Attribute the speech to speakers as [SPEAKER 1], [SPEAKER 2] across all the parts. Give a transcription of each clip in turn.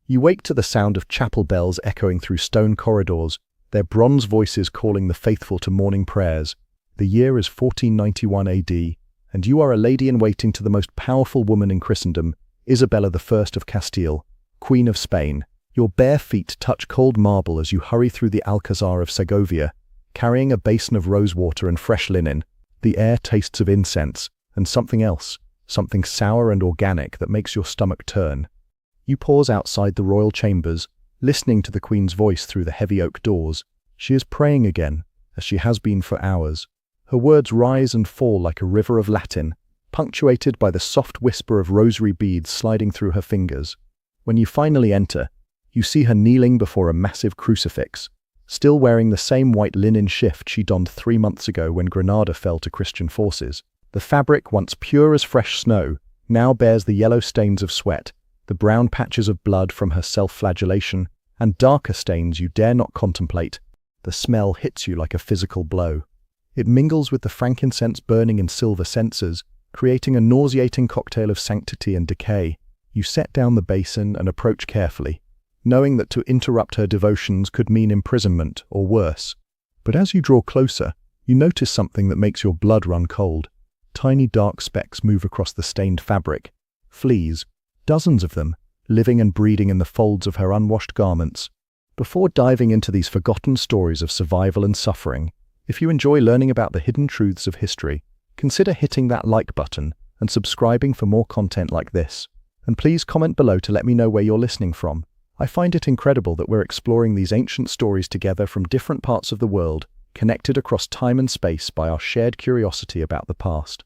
[SPEAKER 1] You wake to the sound of chapel bells echoing through stone corridors, their bronze voices calling the faithful to morning prayers. The year is 1491 AD, and you are a lady-in-waiting to the most powerful woman in Christendom, Isabella I of Castile, Queen of Spain. Your bare feet touch cold marble as you hurry through the Alcazar of Segovia, carrying a basin of rosewater and fresh linen. The air tastes of incense, and something else, something sour and organic that makes your stomach turn. You pause outside the royal chambers, listening to the Queen's voice through the heavy oak doors. She is praying again, as she has been for hours. Her words rise and fall like a river of Latin, punctuated by the soft whisper of rosary beads sliding through her fingers. When you finally enter, you see her kneeling before a massive crucifix, still wearing the same white linen shift she donned 3 months ago when Granada fell to Christian forces. The fabric, once pure as fresh snow, now bears the yellow stains of sweat, the brown patches of blood from her self-flagellation, and darker stains you dare not contemplate. The smell hits you like a physical blow. It mingles with the frankincense burning in silver censers, creating a nauseating cocktail of sanctity and decay. You set down the basin and approach carefully, knowing that to interrupt her devotions could mean imprisonment or worse. But as you draw closer, you notice something that makes your blood run cold. Tiny dark specks move across the stained fabric. Fleas, dozens of them, living and breeding in the folds of her unwashed garments. Before diving into these forgotten stories of survival and suffering, if you enjoy learning about the hidden truths of history, consider hitting that like button and subscribing for more content like this. And please comment below to let me know where you're listening from. I find it incredible that we're exploring these ancient stories together from different parts of the world, connected across time and space by our shared curiosity about the past.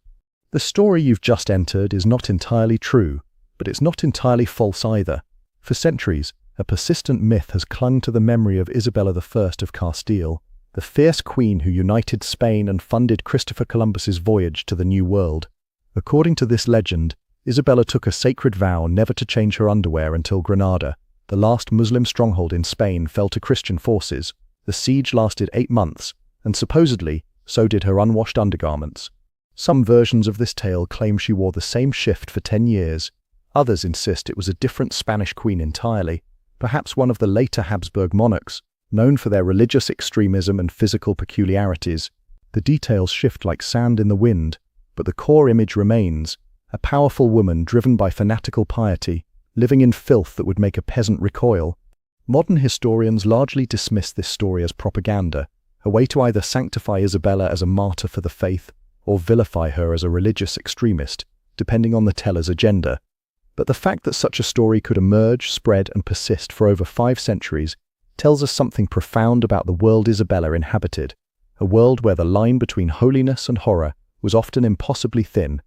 [SPEAKER 1] The story you've just entered is not entirely true, but it's not entirely false either. For centuries, a persistent myth has clung to the memory of Isabella I of Castile, the fierce queen who united Spain and funded Christopher Columbus's voyage to the New World. According to this legend, Isabella took a sacred vow never to change her underwear until Granada, the last Muslim stronghold in Spain, fell to Christian forces. The siege lasted 8 months, and supposedly, so did her unwashed undergarments. Some versions of this tale claim she wore the same shift for 10 years. Others insist it was a different Spanish queen entirely, perhaps one of the later Habsburg monarchs, known for their religious extremism and physical peculiarities. The details shift like sand in the wind, but the core image remains: a powerful woman driven by fanatical piety, living in filth that would make a peasant recoil. Modern historians largely dismiss this story as propaganda, a way to either sanctify Isabella as a martyr for the faith or vilify her as a religious extremist, depending on the teller's agenda. But the fact that such a story could emerge, spread, and persist for over 5 centuries tells us something profound about the world Isabella inhabited, a world where the line between holiness and horror was often impossibly thin.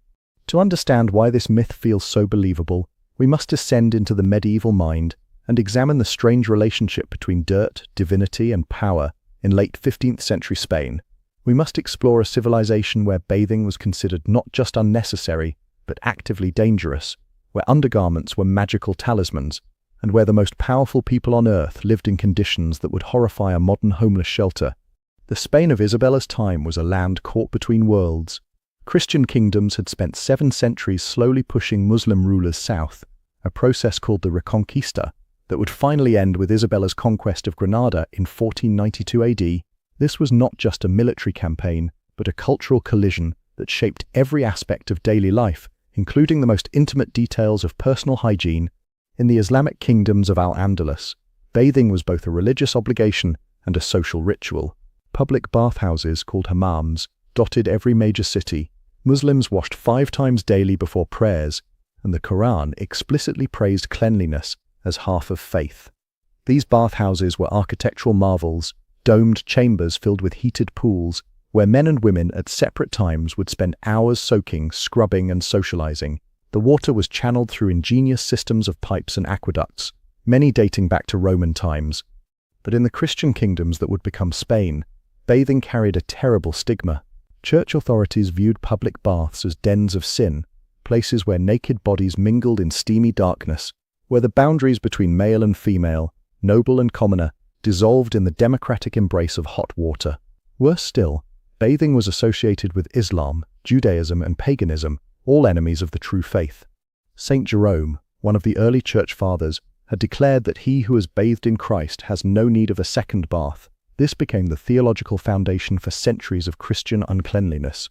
[SPEAKER 1] To understand why this myth feels so believable, we must descend into the medieval mind and examine the strange relationship between dirt, divinity, and power in late 15th century Spain. We must explore a civilization where bathing was considered not just unnecessary, but actively dangerous, where undergarments were magical talismans, and where the most powerful people on earth lived in conditions that would horrify a modern homeless shelter. The Spain of Isabella's time was a land caught between worlds. Christian kingdoms had spent 7 centuries slowly pushing Muslim rulers south, a process called the Reconquista, that would finally end with Isabella's conquest of Granada in 1492 AD. This was not just a military campaign, but a cultural collision that shaped every aspect of daily life, including the most intimate details of personal hygiene. In the Islamic kingdoms of Al-Andalus, bathing was both a religious obligation and a social ritual. Public bathhouses, called hammams, dotted every major city. Muslims washed 5 times daily before prayers, and the Quran explicitly praised cleanliness as half of faith. These bathhouses were architectural marvels, domed chambers filled with heated pools, where men and women at separate times would spend hours soaking, scrubbing, and socializing. The water was channeled through ingenious systems of pipes and aqueducts, many dating back to Roman times. But in the Christian kingdoms that would become Spain, bathing carried a terrible stigma. Church authorities viewed public baths as dens of sin, places where naked bodies mingled in steamy darkness, where the boundaries between male and female, noble and commoner, dissolved in the democratic embrace of hot water. Worse still, bathing was associated with Islam, Judaism, and paganism, all enemies of the true faith. Saint Jerome, one of the early church fathers, had declared that he who is bathed in Christ has no need of a second bath. This became the theological foundation for centuries of Christian uncleanliness.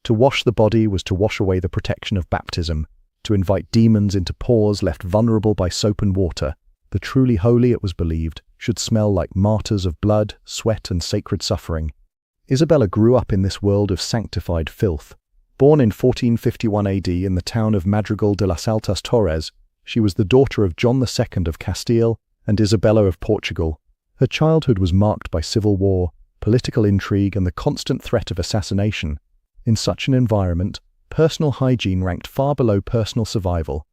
[SPEAKER 1] To wash the body was to wash away the protection of baptism, to invite demons into pores left vulnerable by soap and water. The truly holy, it was believed, should smell like martyrs of blood, sweat, and sacred suffering. Isabella grew up in this world of sanctified filth. Born in 1451 AD in the town of Madrigal de las Altas Torres, she was the daughter of John II of Castile and Isabella of Portugal. Her childhood was marked by civil war, political intrigue, and the constant threat of assassination. In such an environment, personal hygiene ranked far below personal survival.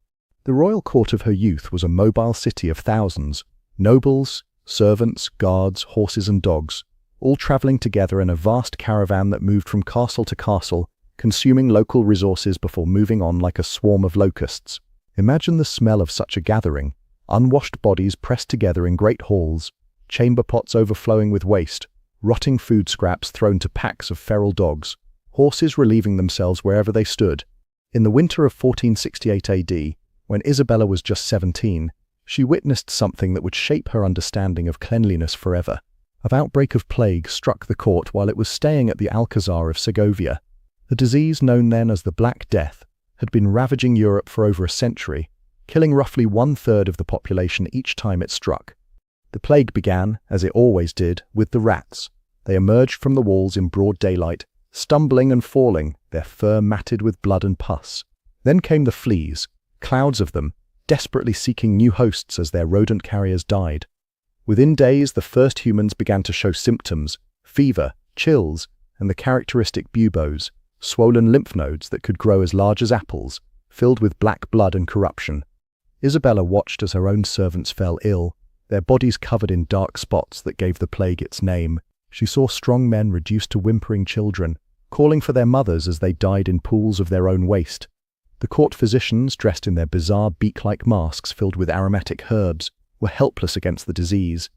[SPEAKER 1] The royal court of her youth was a mobile city of thousands, nobles, servants, guards, horses and dogs, all traveling together in a vast caravan that moved from castle to castle, consuming local resources before moving on like a swarm of locusts. Imagine the smell of such a gathering: unwashed bodies pressed together in great halls, chamber pots overflowing with waste, rotting food scraps thrown to packs of feral dogs, horses relieving themselves wherever they stood. In the winter of 1468 AD, when Isabella was just 17, she witnessed something that would shape her understanding of cleanliness forever. An outbreak of plague struck the court while it was staying at the Alcazar of Segovia. The disease, known then as the Black Death, had been ravaging Europe for over a century, killing roughly 1/3 of the population each time it struck. The plague began, as it always did, with the rats. They emerged from the walls in broad daylight, stumbling and falling, their fur matted with blood and pus. Then came the fleas, clouds of them, desperately seeking new hosts as their rodent carriers died. Within days, the first humans began to show symptoms: fever, chills, and the characteristic buboes, swollen lymph nodes that could grow as large as apples, filled with black blood and corruption. Isabella watched as her own servants fell ill, their bodies covered in dark spots that gave the plague its name. She saw strong men reduced to whimpering children, calling for their mothers as they died in pools of their own waste. The court physicians, dressed in their bizarre beak-like masks filled with aromatic herbs, were helpless against the disease.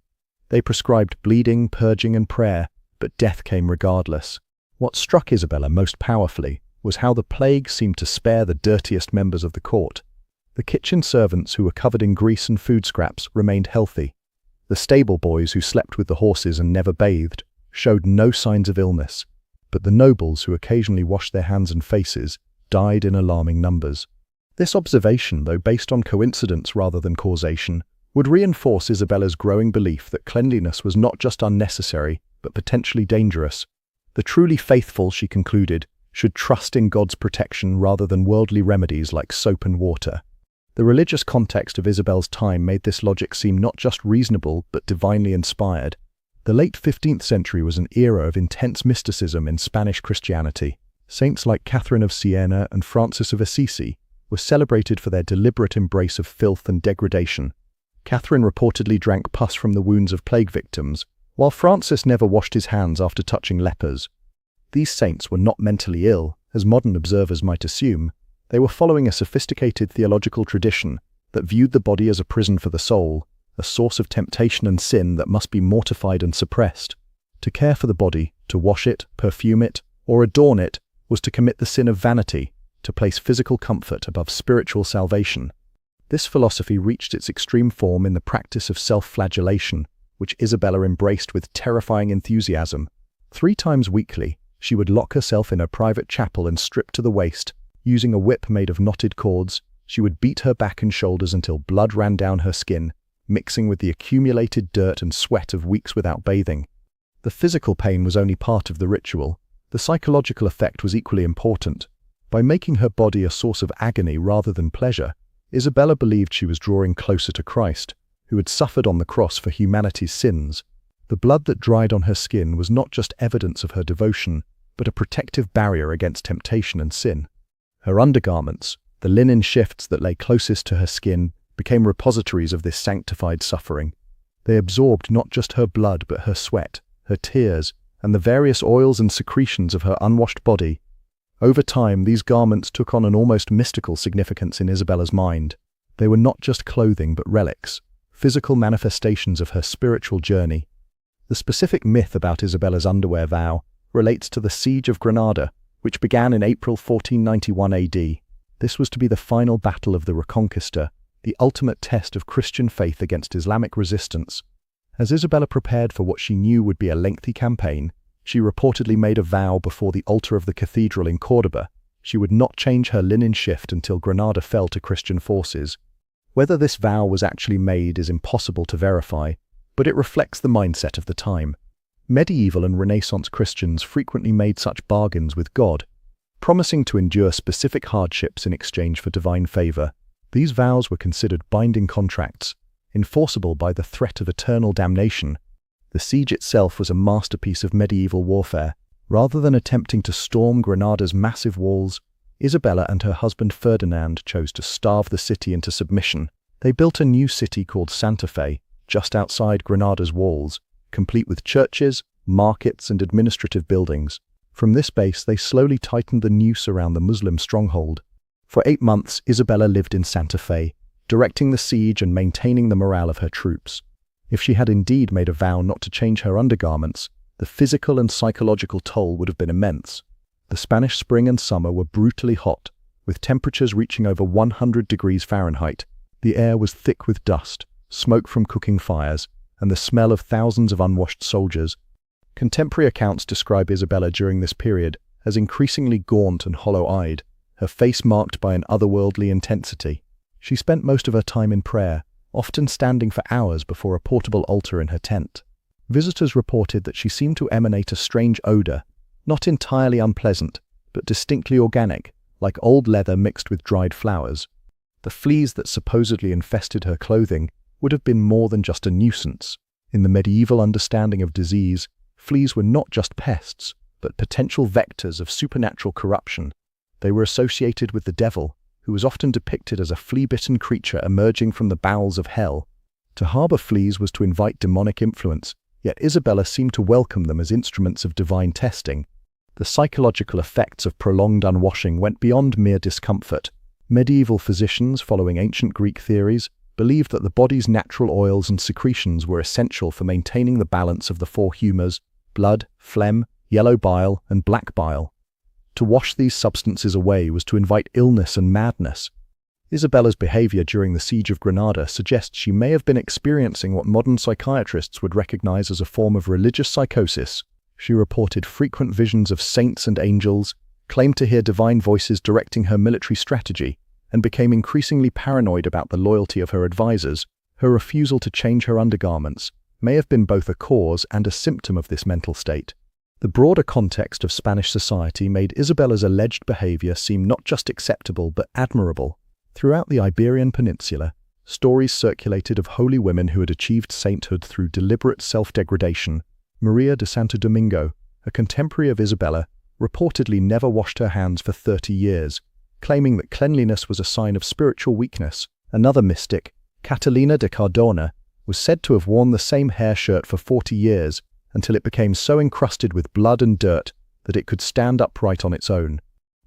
[SPEAKER 1] They prescribed bleeding, purging, and prayer, but death came regardless. What struck Isabella most powerfully was how the plague seemed to spare the dirtiest members of the court. The kitchen servants, who were covered in grease and food scraps, remained healthy. The stable boys, who slept with the horses and never bathed, showed no signs of illness. But the nobles, who occasionally washed their hands and faces, died in alarming numbers. This observation, though based on coincidence rather than causation, would reinforce Isabella's growing belief that cleanliness was not just unnecessary, but potentially dangerous. The truly faithful, she concluded, should trust in God's protection rather than worldly remedies like soap and water. The religious context of Isabel's time made this logic seem not just reasonable, but divinely inspired. The late 15th century was an era of intense mysticism in Spanish Christianity. Saints like Catherine of Siena and Francis of Assisi were celebrated for their deliberate embrace of filth and degradation. Catherine reportedly drank pus from the wounds of plague victims, while Francis never washed his hands after touching lepers. These saints were not mentally ill, as modern observers might assume. They were following a sophisticated theological tradition that viewed the body as a prison for the soul, a source of temptation and sin that must be mortified and suppressed. To care for the body, to wash it, perfume it, or adorn it, was to commit the sin of vanity, to place physical comfort above spiritual salvation. This philosophy reached its extreme form in the practice of self-flagellation, which Isabella embraced with terrifying enthusiasm. 3 times weekly, she would lock herself in her private chapel and strip to the waist. Using a whip made of knotted cords, she would beat her back and shoulders until blood ran down her skin, mixing with the accumulated dirt and sweat of weeks without bathing. The physical pain was only part of the ritual. The psychological effect was equally important. By making her body a source of agony rather than pleasure, Isabella believed she was drawing closer to Christ, who had suffered on the cross for humanity's sins. The blood that dried on her skin was not just evidence of her devotion, but a protective barrier against temptation and sin. Her undergarments, the linen shifts that lay closest to her skin, became repositories of this sanctified suffering. They absorbed not just her blood but her sweat, her tears, and the various oils and secretions of her unwashed body. Over time, these garments took on an almost mystical significance in Isabella's mind. They were not just clothing but relics, physical manifestations of her spiritual journey. The specific myth about Isabella's underwear vow relates to the Siege of Granada, which began in April 1491 AD. This was to be the final battle of the Reconquista, the ultimate test of Christian faith against Islamic resistance. As Isabella prepared for what she knew would be a lengthy campaign, she reportedly made a vow before the altar of the cathedral in Córdoba. She would not change her linen shift until Granada fell to Christian forces. Whether this vow was actually made is impossible to verify, but it reflects the mindset of the time. Medieval and Renaissance Christians frequently made such bargains with God, promising to endure specific hardships in exchange for divine favor. These vows were considered binding contracts, enforceable by the threat of eternal damnation. The siege itself was a masterpiece of medieval warfare. Rather than attempting to storm Granada's massive walls, Isabella and her husband Ferdinand chose to starve the city into submission. They built a new city called Santa Fe, just outside Granada's walls, complete with churches, markets, and administrative buildings. From this base, they slowly tightened the noose around the Muslim stronghold. For 8 months, Isabella lived in Santa Fe, directing the siege and maintaining the morale of her troops. If she had indeed made a vow not to change her undergarments, the physical and psychological toll would have been immense. The Spanish spring and summer were brutally hot, with temperatures reaching over 100 degrees Fahrenheit. The air was thick with dust, smoke from cooking fires, and the smell of thousands of unwashed soldiers. Contemporary accounts describe Isabella during this period as increasingly gaunt and hollow-eyed, her face marked by an otherworldly intensity. She spent most of her time in prayer, often standing for hours before a portable altar in her tent. Visitors reported that she seemed to emanate a strange odor, not entirely unpleasant, but distinctly organic, like old leather mixed with dried flowers. The fleas that supposedly infested her clothing would have been more than just a nuisance. In the medieval understanding of disease, fleas were not just pests, but potential vectors of supernatural corruption. They were associated with the devil, who was often depicted as a flea-bitten creature emerging from the bowels of hell. To harbor fleas was to invite demonic influence, yet Isabella seemed to welcome them as instruments of divine testing. The psychological effects of prolonged unwashing went beyond mere discomfort. Medieval physicians, following ancient Greek theories, believed that the body's natural oils and secretions were essential for maintaining the balance of the 4 humors: blood, phlegm, yellow bile, and black bile. To wash these substances away was to invite illness and madness. Isabella's behavior during the siege of Granada suggests she may have been experiencing what modern psychiatrists would recognize as a form of religious psychosis. She reported frequent visions of saints and angels, claimed to hear divine voices directing her military strategy, and became increasingly paranoid about the loyalty of her advisors. Her refusal to change her undergarments may have been both a cause and a symptom of this mental state. The broader context of Spanish society made Isabella's alleged behavior seem not just acceptable but admirable. Throughout the Iberian Peninsula, stories circulated of holy women who had achieved sainthood through deliberate self-degradation. Maria de Santo Domingo, a contemporary of Isabella, reportedly never washed her hands for 30 years, claiming that cleanliness was a sign of spiritual weakness. Another mystic, Catalina de Cardona, was said to have worn the same hair shirt for 40 years, until it became so encrusted with blood and dirt that it could stand upright on its own.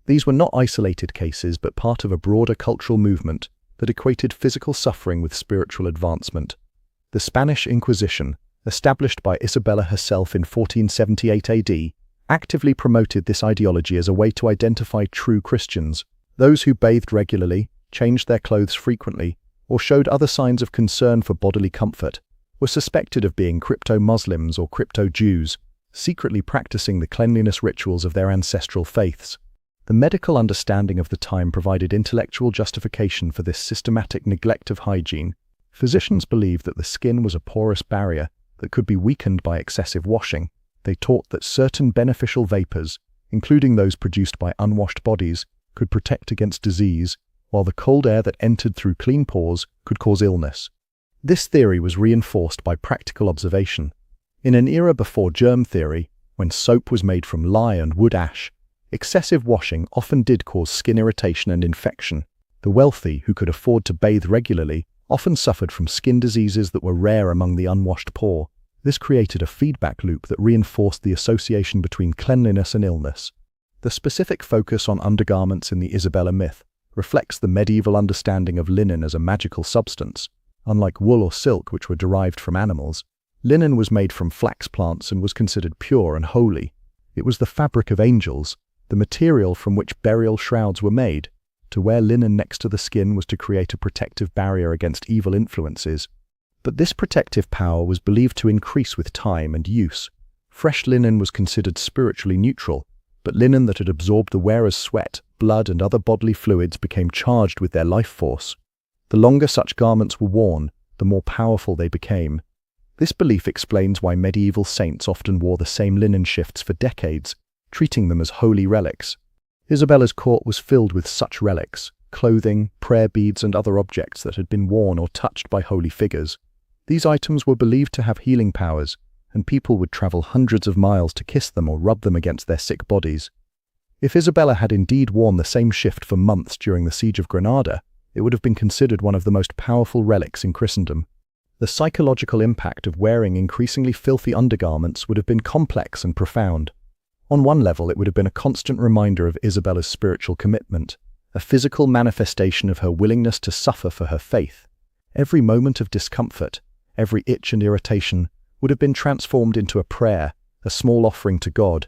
[SPEAKER 1] These were not isolated cases, but part of a broader cultural movement that equated physical suffering with spiritual advancement. The Spanish Inquisition, established by Isabella herself in 1478 AD, actively promoted this ideology as a way to identify true Christians. Those who bathed regularly, changed their clothes frequently, or showed other signs of concern for bodily comfort were suspected of being crypto-Muslims or crypto-Jews, secretly practicing the cleanliness rituals of their ancestral faiths. The medical understanding of the time provided intellectual justification for this systematic neglect of hygiene. Physicians believed that the skin was a porous barrier that could be weakened by excessive washing. They taught that certain beneficial vapors, including those produced by unwashed bodies, could protect against disease, while the cold air that entered through clean pores could cause illness. This theory was reinforced by practical observation. In an era before germ theory, when soap was made from lye and wood ash, excessive washing often did cause skin irritation and infection. The wealthy, who could afford to bathe regularly, often suffered from skin diseases that were rare among the unwashed poor. This created a feedback loop that reinforced the association between cleanliness and illness. The specific focus on undergarments in the Isabella myth reflects the medieval understanding of linen as a magical substance. Unlike wool or silk, which were derived from animals, linen was made from flax plants and was considered pure and holy. It was the fabric of angels, the material from which burial shrouds were made. To wear linen next to the skin was to create a protective barrier against evil influences. But this protective power was believed to increase with time and use. Fresh linen was considered spiritually neutral, but linen that had absorbed the wearer's sweat, blood, and other bodily fluids became charged with their life force. The longer such garments were worn, the more powerful they became. This belief explains why medieval saints often wore the same linen shifts for decades, treating them as holy relics. Isabella's court was filled with such relics, clothing, prayer beads, and other objects that had been worn or touched by holy figures. These items were believed to have healing powers, and people would travel hundreds of miles to kiss them or rub them against their sick bodies. If Isabella had indeed worn the same shift for months during the Siege of Granada, it would have been considered one of the most powerful relics in Christendom. The psychological impact of wearing increasingly filthy undergarments would have been complex and profound. On one level, it would have been a constant reminder of Isabella's spiritual commitment, a physical manifestation of her willingness to suffer for her faith. Every moment of discomfort, every itch and irritation, would have been transformed into a prayer, a small offering to God.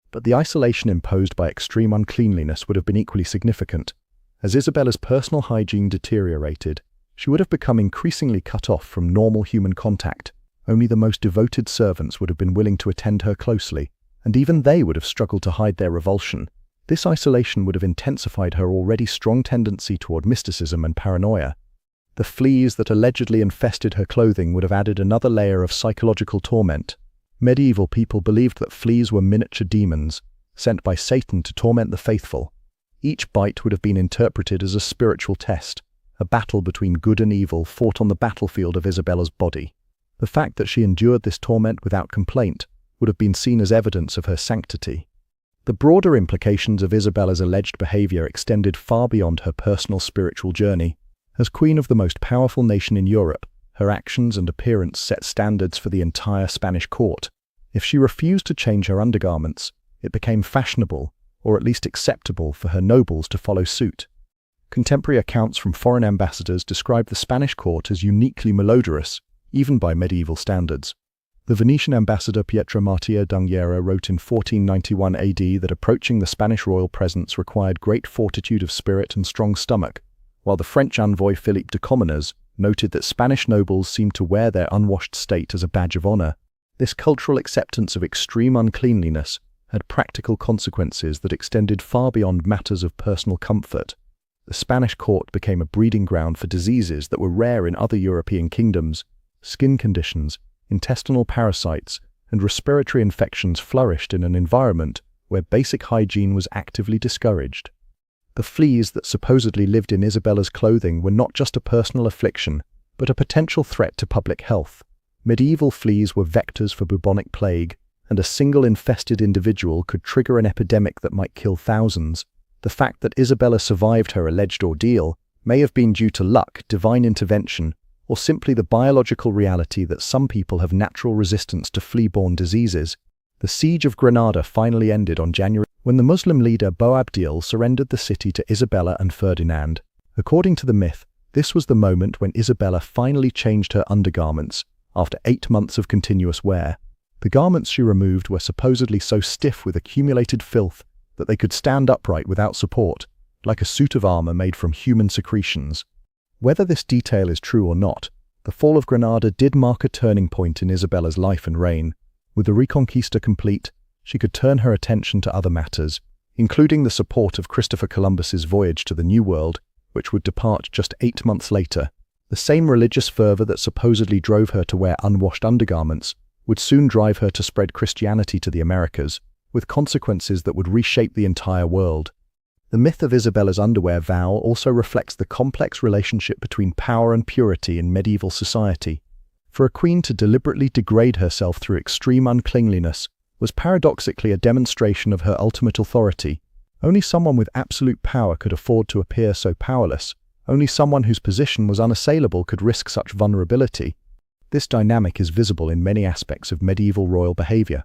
[SPEAKER 1] But the isolation imposed by extreme uncleanliness would have been equally significant. As Isabella's personal hygiene deteriorated, she would have become increasingly cut off from normal human contact. Only the most devoted servants would have been willing to attend her closely, and even they would have struggled to hide their revulsion. This isolation would have intensified her already strong tendency toward mysticism and paranoia. The fleas that allegedly infested her clothing would have added another layer of psychological torment. Medieval people believed that fleas were miniature demons, sent by Satan to torment the faithful. Each bite would have been interpreted as a spiritual test, a battle between good and evil fought on the battlefield of Isabella's body. The fact that she endured this torment without complaint would have been seen as evidence of her sanctity. The broader implications of Isabella's alleged behavior extended far beyond her personal spiritual journey. As queen of the most powerful nation in Europe, her actions and appearance set standards for the entire Spanish court. If she refused to change her undergarments, it became fashionable, or at least acceptable, for her nobles to follow suit. Contemporary accounts from foreign ambassadors describe the Spanish court as uniquely malodorous, even by medieval standards. The Venetian ambassador Pietro Martira d'Anghiera wrote in 1491 AD that approaching the Spanish royal presence required great fortitude of spirit and strong stomach, while the French envoy Philippe de Comines noted that Spanish nobles seemed to wear their unwashed state as a badge of honor. This cultural acceptance of extreme uncleanliness had practical consequences that extended far beyond matters of personal comfort. The Spanish court became a breeding ground for diseases that were rare in other European kingdoms. Skin conditions, intestinal parasites, and respiratory infections flourished in an environment where basic hygiene was actively discouraged. The fleas that supposedly lived in Isabella's clothing were not just a personal affliction, but a potential threat to public health. Medieval fleas were vectors for bubonic plague, and a single infested individual could trigger an epidemic that might kill thousands. The fact that Isabella survived her alleged ordeal may have been due to luck, divine intervention, or simply the biological reality that some people have natural resistance to flea-borne diseases. The Siege of Granada finally ended on January when the Muslim leader Boabdil surrendered the city to Isabella and Ferdinand. According to the myth, this was the moment when Isabella finally changed her undergarments after 8 months of continuous wear. The garments she removed were supposedly so stiff with accumulated filth that they could stand upright without support, like a suit of armor made from human secretions. Whether this detail is true or not, the fall of Granada did mark a turning point in Isabella's life and reign. With the Reconquista complete, she could turn her attention to other matters, including the support of Christopher Columbus's voyage to the New World, which would depart just 8 months later. The same religious fervor that supposedly drove her to wear unwashed undergarments would soon drive her to spread Christianity to the Americas, with consequences that would reshape the entire world. The myth of Isabella's underwear vow also reflects the complex relationship between power and purity in medieval society. For a queen to deliberately degrade herself through extreme uncleanliness was paradoxically a demonstration of her ultimate authority. Only someone with absolute power could afford to appear so powerless. Only someone whose position was unassailable could risk such vulnerability. This dynamic is visible in many aspects of medieval royal behavior.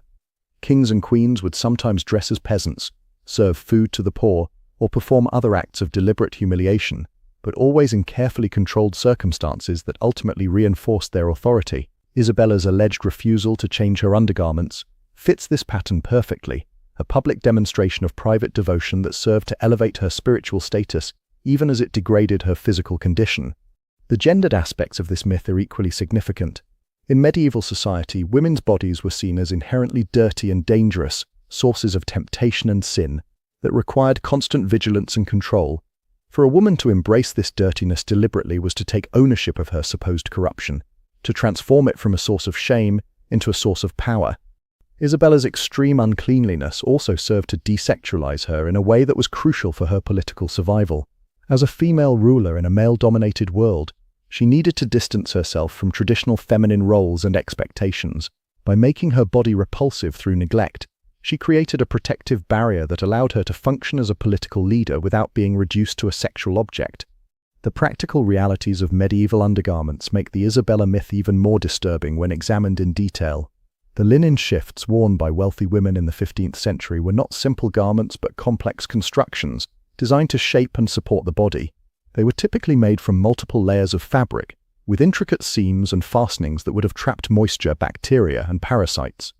[SPEAKER 1] Kings and queens would sometimes dress as peasants, serve food to the poor, or perform other acts of deliberate humiliation, but always in carefully controlled circumstances that ultimately reinforced their authority. Isabella's alleged refusal to change her undergarments fits this pattern perfectly, a public demonstration of private devotion that served to elevate her spiritual status even as it degraded her physical condition. The gendered aspects of this myth are equally significant. In medieval society, women's bodies were seen as inherently dirty and dangerous, sources of temptation and sin, that required constant vigilance and control. For a woman to embrace this dirtiness deliberately was to take ownership of her supposed corruption, to transform it from a source of shame into a source of power. Isabella's extreme uncleanliness also served to desexualize her in a way that was crucial for her political survival. As a female ruler in a male-dominated world, she needed to distance herself from traditional feminine roles and expectations. By making her body repulsive through neglect, she created a protective barrier that allowed her to function as a political leader without being reduced to a sexual object. The practical realities of medieval undergarments make the Isabella myth even more disturbing when examined in detail. The linen shifts worn by wealthy women in the 15th century were not simple garments but complex constructions, designed to shape and support the body. They were typically made from multiple layers of fabric, with intricate seams and fastenings that would have trapped moisture, bacteria, and parasites.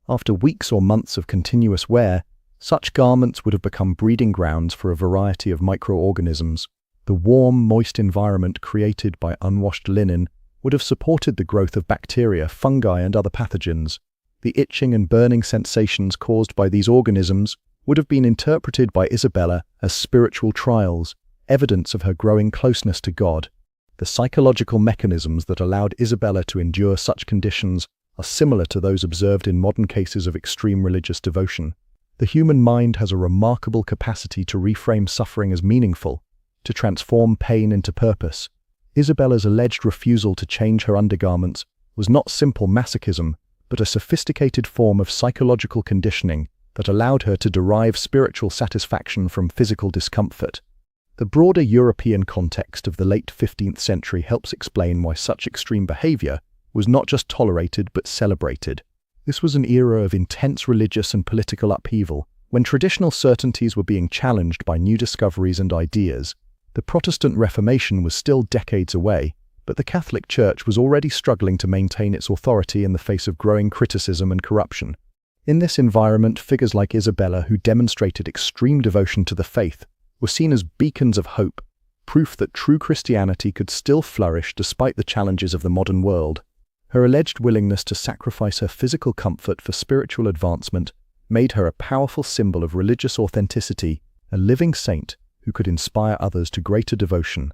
[SPEAKER 1] After weeks or months of continuous wear, such garments would have become breeding grounds for a variety of microorganisms. The warm, moist environment created by unwashed linen would have supported the growth of bacteria, fungi, and other pathogens. The itching and burning sensations caused by these organisms would have been interpreted by Isabella as spiritual trials, evidence of her growing closeness to God. The psychological mechanisms that allowed Isabella to endure such conditions are similar to those observed in modern cases of extreme religious devotion. The human mind has a remarkable capacity to reframe suffering as meaningful, to transform pain into purpose. Isabella's alleged refusal to change her undergarments was not simple masochism, but a sophisticated form of psychological conditioning that allowed her to derive spiritual satisfaction from physical discomfort. The broader European context of the late 15th century helps explain why such extreme behavior was not just tolerated but celebrated. This was an era of intense religious and political upheaval, when traditional certainties were being challenged by new discoveries and ideas. The Protestant Reformation was still decades away, but the Catholic Church was already struggling to maintain its authority in the face of growing criticism and corruption. In this environment, figures like Isabella, who demonstrated extreme devotion to the faith, were seen as beacons of hope, proof that true Christianity could still flourish despite the challenges of the modern world. Her alleged willingness to sacrifice her physical comfort for spiritual advancement made her a powerful symbol of religious authenticity, a living saint who could inspire others to greater devotion.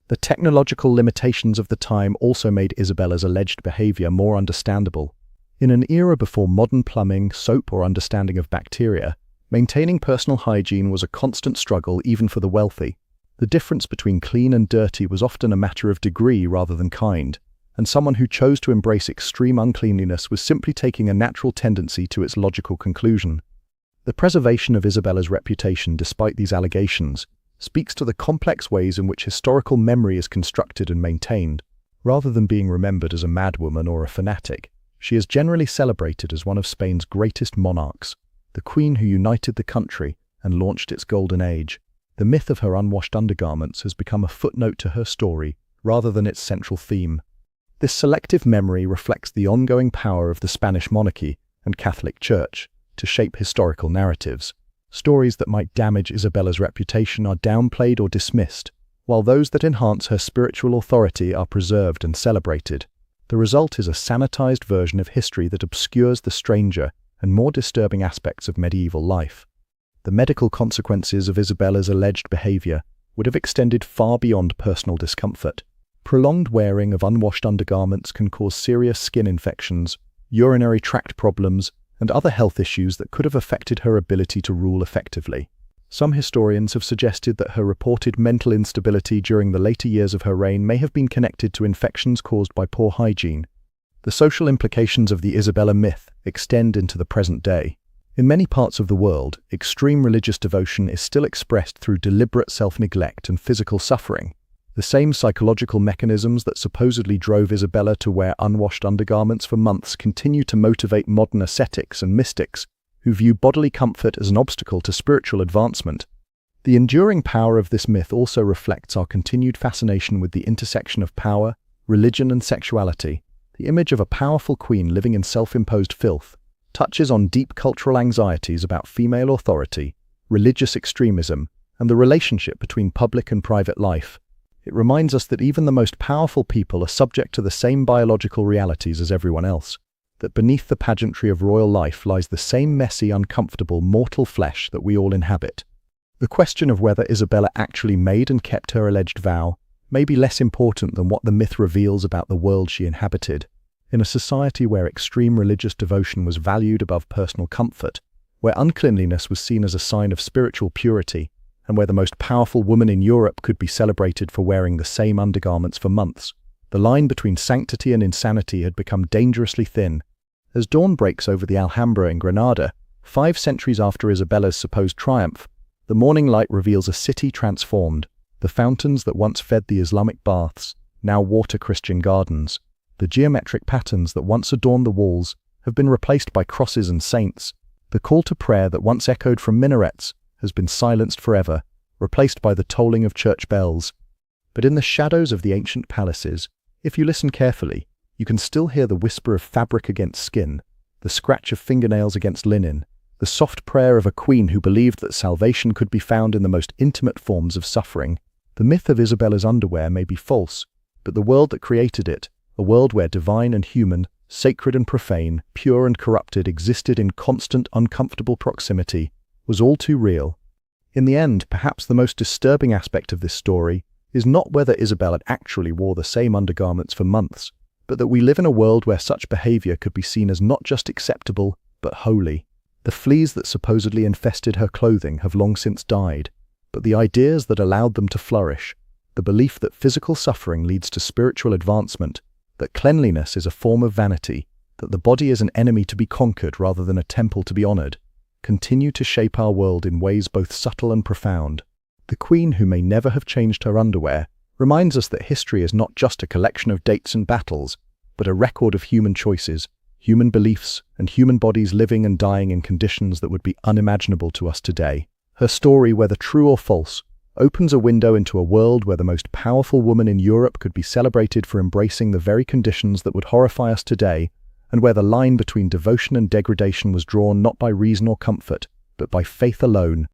[SPEAKER 1] The technological limitations of the time also made Isabella's alleged behavior more understandable. In an era before modern plumbing, soap, or understanding of bacteria, maintaining personal hygiene was a constant struggle even for the wealthy. The difference between clean and dirty was often a matter of degree rather than kind, and someone who chose to embrace extreme uncleanliness was simply taking a natural tendency to its logical conclusion. The preservation of Isabella's reputation despite these allegations speaks to the complex ways in which historical memory is constructed and maintained. Rather than being remembered as a madwoman or a fanatic, she is generally celebrated as one of Spain's greatest monarchs, the queen who united the country and launched its golden age. The myth of her unwashed undergarments has become a footnote to her story rather than its central theme. This selective memory reflects the ongoing power of the Spanish monarchy and Catholic Church to shape historical narratives. Stories that might damage Isabella's reputation are downplayed or dismissed, while those that enhance her spiritual authority are preserved and celebrated. The result is a sanitized version of history that obscures the stranger and more disturbing aspects of medieval life. The medical consequences of Isabella's alleged behavior would have extended far beyond personal discomfort. Prolonged wearing of unwashed undergarments can cause serious skin infections, urinary tract problems, and other health issues that could have affected her ability to rule effectively. Some historians have suggested that her reported mental instability during the later years of her reign may have been connected to infections caused by poor hygiene. The social implications of the Isabella myth extend into the present day. In many parts of the world, extreme religious devotion is still expressed through deliberate self-neglect and physical suffering. The same psychological mechanisms that supposedly drove Isabella to wear unwashed undergarments for months continue to motivate modern ascetics and mystics who view bodily comfort as an obstacle to spiritual advancement. The enduring power of this myth also reflects our continued fascination with the intersection of power, religion, and sexuality. The image of a powerful queen living in self-imposed filth touches on deep cultural anxieties about female authority, religious extremism, and the relationship between public and private life. It reminds us that even the most powerful people are subject to the same biological realities as everyone else, that beneath the pageantry of royal life lies the same messy, uncomfortable, mortal flesh that we all inhabit. The question of whether Isabella actually made and kept her alleged vow may be less important than what the myth reveals about the world she inhabited. In a society where extreme religious devotion was valued above personal comfort, where uncleanliness was seen as a sign of spiritual purity, and where the most powerful woman in Europe could be celebrated for wearing the same undergarments for months, the line between sanctity and insanity had become dangerously thin. As dawn breaks over the Alhambra in Granada, 5 centuries after Isabella's supposed triumph, the morning light reveals a city transformed. The fountains that once fed the Islamic baths now water Christian gardens. The geometric patterns that once adorned the walls have been replaced by crosses and saints. The call to prayer that once echoed from minarets has been silenced forever, replaced by the tolling of church bells. But in the shadows of the ancient palaces, if you listen carefully, you can still hear the whisper of fabric against skin, the scratch of fingernails against linen, the soft prayer of a queen who believed that salvation could be found in the most intimate forms of suffering. The myth of Isabella's underwear may be false, but the world that created it, a world where divine and human, sacred and profane, pure and corrupted existed in constant, uncomfortable proximity, was all too real. In the end, perhaps the most disturbing aspect of this story is not whether Isabella actually wore the same undergarments for months, but that we live in a world where such behavior could be seen as not just acceptable, but holy. The fleas that supposedly infested her clothing have long since died, but the ideas that allowed them to flourish, the belief that physical suffering leads to spiritual advancement, that cleanliness is a form of vanity, that the body is an enemy to be conquered rather than a temple to be honored, continue to shape our world in ways both subtle and profound. The queen, who may never have changed her underwear, reminds us that history is not just a collection of dates and battles, but a record of human choices, human beliefs, and human bodies living and dying in conditions that would be unimaginable to us today. Her story, whether true or false, opens a window into a world where the most powerful woman in Europe could be celebrated for embracing the very conditions that would horrify us today, and where the line between devotion and degradation was drawn not by reason or comfort, but by faith alone.